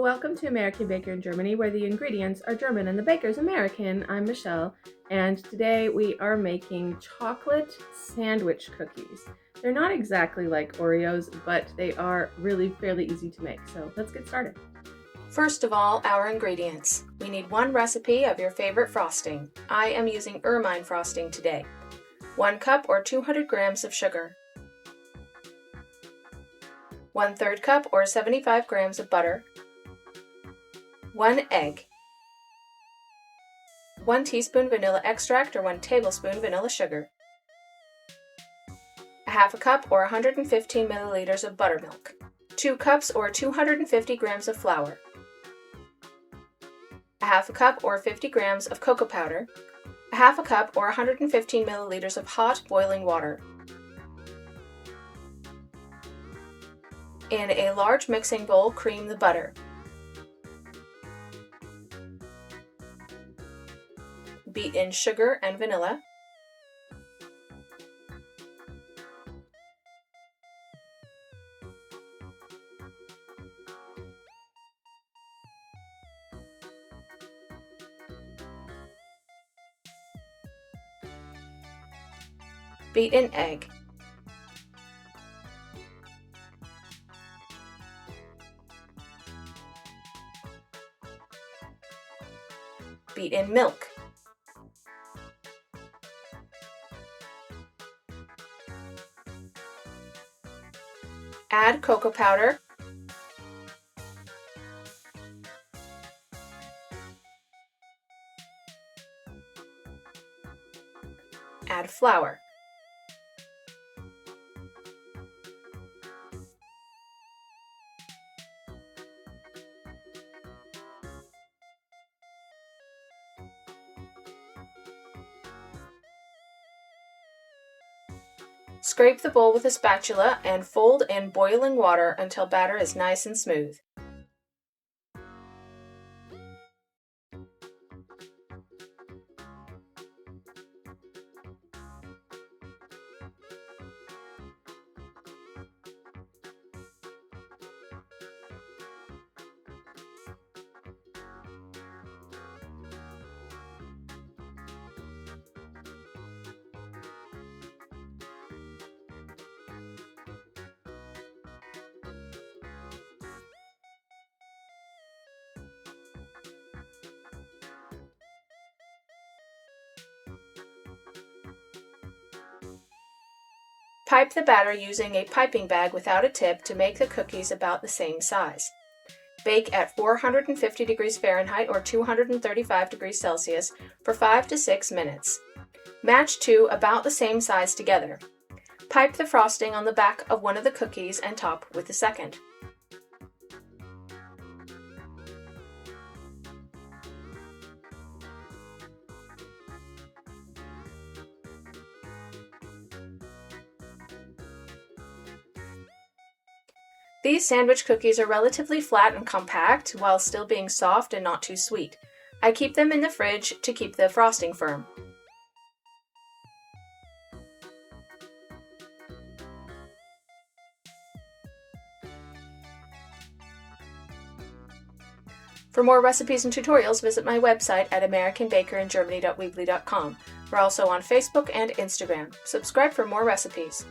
Welcome to American Baker in Germany, where the ingredients are German and the baker's American. I'm Michelle, and today we are making chocolate sandwich cookies. They're not exactly like Oreos, but they are really fairly easy to make, so let's get started. First of all, our ingredients. We need one recipe of your favorite frosting. I am using ermine frosting today. 1 cup or 200 grams of sugar. 1/3 cup or 75 grams of butter. 1 egg. 1 teaspoon vanilla extract or 1 tablespoon vanilla sugar. 1/2 cup or 115 milliliters of buttermilk. 2 cups or 250 grams of flour. 1/2 cup or 50 grams of cocoa powder. 1/2 cup or 115 milliliters of hot boiling water. In a large mixing bowl, cream the butter. Beat in sugar and vanilla. Beat in egg. Beat in milk. Add cocoa powder. Add flour. Scrape the bowl with a spatula and fold in boiling water until batter is nice and smooth. Pipe the batter using a piping bag without a tip to make the cookies about the same size. Bake at 450 degrees Fahrenheit or 235 degrees Celsius for 5 to 6 minutes. Match two about the same size together. Pipe the frosting on the back of one of the cookies and top with the second. These sandwich cookies are relatively flat and compact while still being soft and not too sweet. I keep them in the fridge to keep the frosting firm. For more recipes and tutorials, visit my website at americanbakeringermany.weebly.com. We're also on Facebook and Instagram. Subscribe for more recipes.